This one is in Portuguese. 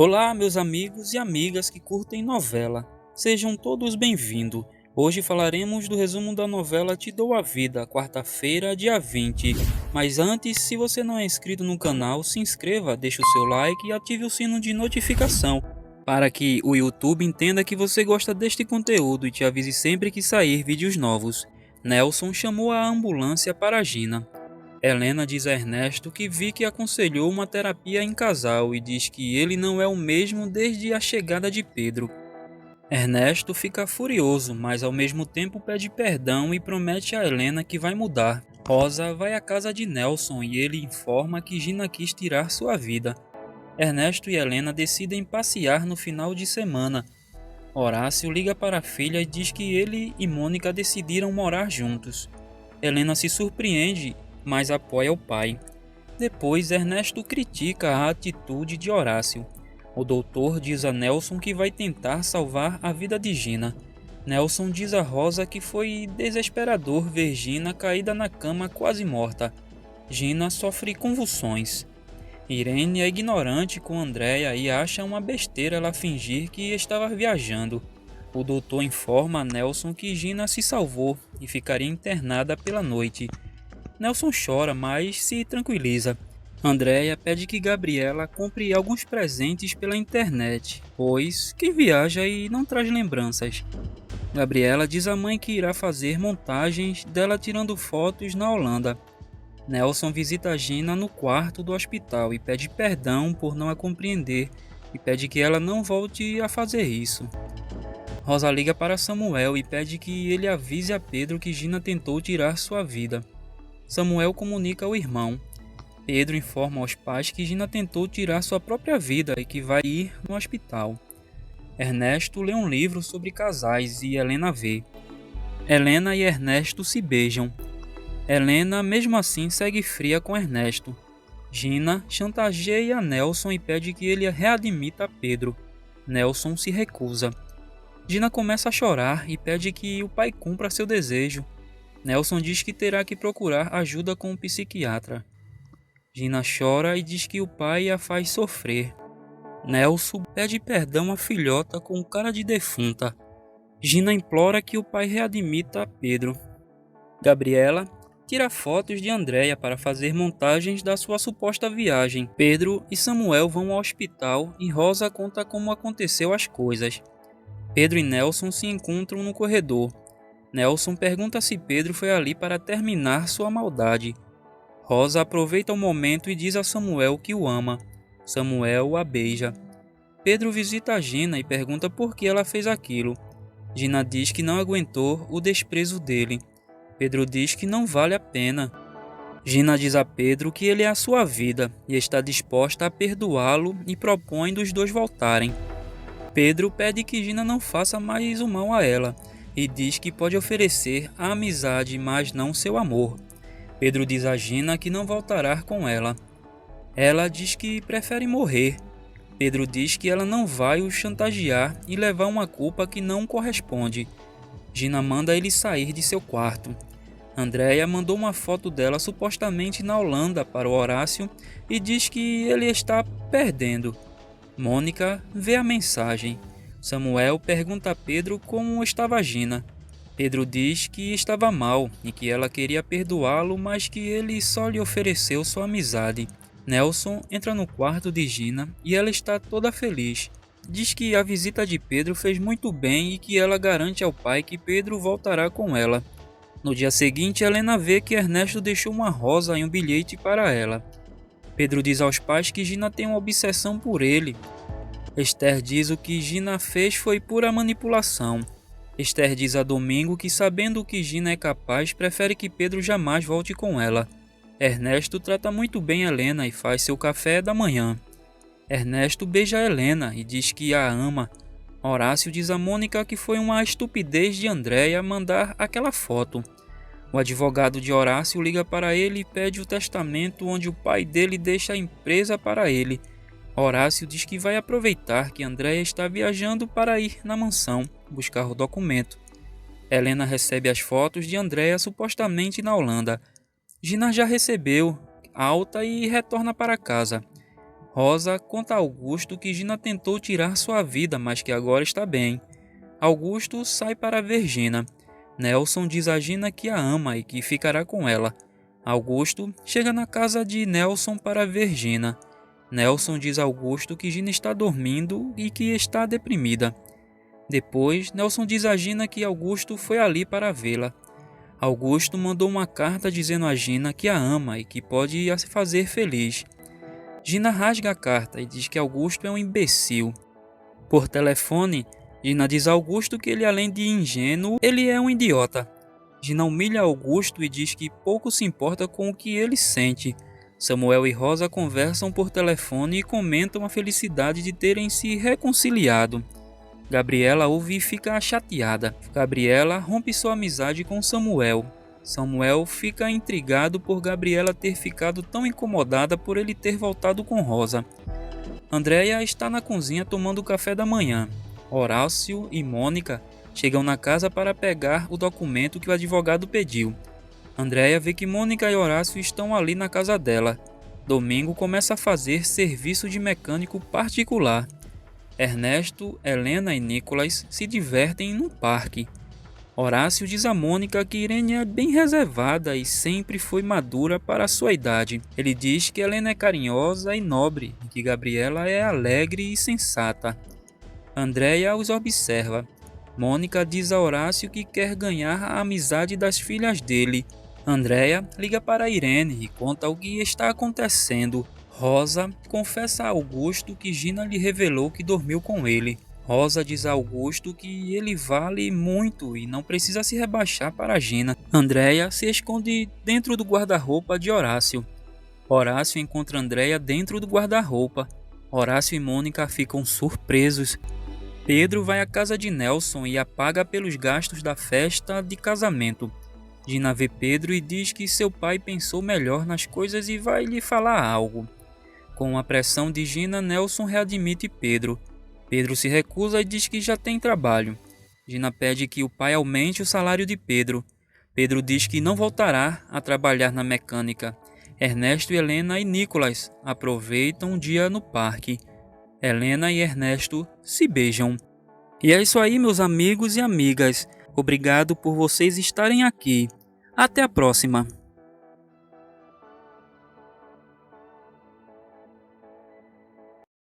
Olá, meus amigos e amigas que curtem novela. Sejam todos bem-vindos. Hoje falaremos do resumo da novela Te Dou a Vida, quarta-feira, dia 20. Mas antes, se você não é inscrito no canal, se inscreva, deixe o seu like e ative o sino de notificação, para que o YouTube entenda que você gosta deste conteúdo e te avise sempre que sair vídeos novos. Nelson chamou a ambulância para Gina. Helena diz a Ernesto que Vicky aconselhou uma terapia em casal e diz que ele não é o mesmo desde a chegada de Pedro. Ernesto fica furioso, mas ao mesmo tempo pede perdão e promete a Helena que vai mudar. Rosa vai à casa de Nelson e ele informa que Gina quis tirar sua vida. Ernesto e Helena decidem passear no final de semana. Horácio liga para a filha e diz que ele e Mônica decidiram morar juntos. Helena se surpreende, mas apoia o pai. Depois, Ernesto critica a atitude de Horácio. O doutor diz a Nelson que vai tentar salvar a vida de Gina. Nelson diz a Rosa que foi desesperador ver Gina caída na cama quase morta. Gina sofre convulsões. Irene é ignorante com Andréia e acha uma besteira ela fingir que estava viajando. O doutor informa a Nelson que Gina se salvou e ficaria internada pela noite. Nelson chora, mas se tranquiliza. Andréia pede que Gabriela compre alguns presentes pela internet, pois quem viaja e não traz lembranças. Gabriela diz à mãe que irá fazer montagens dela tirando fotos na Holanda. Nelson visita Gina no quarto do hospital e pede perdão por não a compreender e pede que ela não volte a fazer isso. Rosa liga para Samuel e pede que ele avise a Pedro que Gina tentou tirar sua vida. Samuel comunica ao irmão. Pedro informa aos pais que Gina tentou tirar sua própria vida e que vai ir no hospital. Ernesto lê um livro sobre casais e Helena vê. Helena e Ernesto se beijam. Helena, mesmo assim, segue fria com Ernesto. Gina chantageia Nelson e pede que ele readmita Pedro. Nelson se recusa. Gina começa a chorar e pede que o pai cumpra seu desejo. Nelson diz que terá que procurar ajuda com um psiquiatra. Gina chora e diz que o pai a faz sofrer. Nelson pede perdão à filhota com cara de defunta. Gina implora que o pai readmita Pedro. Gabriela tira fotos de Andréia para fazer montagens da sua suposta viagem. Pedro e Samuel vão ao hospital e Rosa conta como aconteceu as coisas. Pedro e Nelson se encontram no corredor. Nelson pergunta se Pedro foi ali para terminar sua maldade. Rosa aproveita o momento e diz a Samuel que o ama. Samuel a beija. Pedro visita a Gina e pergunta por que ela fez aquilo. Gina diz que não aguentou o desprezo dele. Pedro diz que não vale a pena. Gina diz a Pedro que ele é a sua vida e está disposta a perdoá-lo e propõe dos dois voltarem. Pedro pede que Gina não faça mais o mal a ela e diz que pode oferecer a amizade, mas não seu amor. Pedro diz a Gina que não voltará com ela. Ela diz que prefere morrer. Pedro diz que ela não vai o chantagear e levar uma culpa que não corresponde. Gina manda ele sair de seu quarto. Andréia mandou uma foto dela supostamente na Holanda para o Horácio e diz que ele está perdendo. Mônica vê a mensagem. Samuel pergunta a Pedro como estava Gina. Pedro diz que estava mal e que ela queria perdoá-lo, mas que ele só lhe ofereceu sua amizade. Nelson entra no quarto de Gina e ela está toda feliz. Diz que a visita de Pedro fez muito bem e que ela garante ao pai que Pedro voltará com ela. No dia seguinte, Helena vê que Ernesto deixou uma rosa e um bilhete para ela. Pedro diz aos pais que Gina tem uma obsessão por ele. Esther diz o que Gina fez foi pura manipulação. Esther diz a Domingo que, sabendo o que Gina é capaz, prefere que Pedro jamais volte com ela. Ernesto trata muito bem Helena e faz seu café da manhã. Ernesto beija Helena e diz que a ama. Horácio diz a Mônica que foi uma estupidez de Andréia mandar aquela foto. O advogado de Horácio liga para ele e pede o testamento onde o pai dele deixa a empresa para ele. Horácio diz que vai aproveitar que Andréia está viajando para ir na mansão buscar o documento. Helena recebe as fotos de Andréia supostamente na Holanda. Gina já recebeu alta e retorna para casa. Rosa conta a Augusto que Gina tentou tirar sua vida, mas que agora está bem. Augusto sai para ver Gina. Nelson diz a Gina que a ama e que ficará com ela. Augusto chega na casa de Nelson para ver Gina. Nelson diz a Augusto que Gina está dormindo e que está deprimida. Depois, Nelson diz a Gina que Augusto foi ali para vê-la. Augusto mandou uma carta dizendo a Gina que a ama e que pode a fazer feliz. Gina rasga a carta e diz que Augusto é um imbecil. Por telefone, Gina diz a Augusto que ele, além de ingênuo, ele é um idiota. Gina humilha Augusto e diz que pouco se importa com o que ele sente. Samuel e Rosa conversam por telefone e comentam a felicidade de terem se reconciliado. Gabriela ouve e fica chateada. Gabriela rompe sua amizade com Samuel. Samuel fica intrigado por Gabriela ter ficado tão incomodada por ele ter voltado com Rosa. Andréia está na cozinha tomando café da manhã. Horácio e Mônica chegam na casa para pegar o documento que o advogado pediu. Andréia vê que Mônica e Horácio estão ali na casa dela. Domingo começa a fazer serviço de mecânico particular. Ernesto, Helena e Nicolas se divertem no parque. Horácio diz a Mônica que Irene é bem reservada e sempre foi madura para sua idade. Ele diz que Helena é carinhosa e nobre, e que Gabriela é alegre e sensata. Andréia os observa. Mônica diz a Horácio que quer ganhar a amizade das filhas dele. Andréia liga para Irene e conta o que está acontecendo. Rosa confessa a Augusto que Gina lhe revelou que dormiu com ele. Rosa diz a Augusto que ele vale muito e não precisa se rebaixar para Gina. Andréia se esconde dentro do guarda-roupa de Horácio. Horácio encontra Andréia dentro do guarda-roupa. Horácio e Mônica ficam surpresos. Pedro vai à casa de Nelson e a paga pelos gastos da festa de casamento. Gina vê Pedro e diz que seu pai pensou melhor nas coisas e vai lhe falar algo. Com a pressão de Gina, Nelson readmite Pedro. Pedro se recusa e diz que já tem trabalho. Gina pede que o pai aumente o salário de Pedro. Pedro diz que não voltará a trabalhar na mecânica. Ernesto, Helena e Nicolas aproveitam um dia no parque. Helena e Ernesto se beijam. E é isso aí, meus amigos e amigas. Obrigado por vocês estarem aqui. Até a próxima.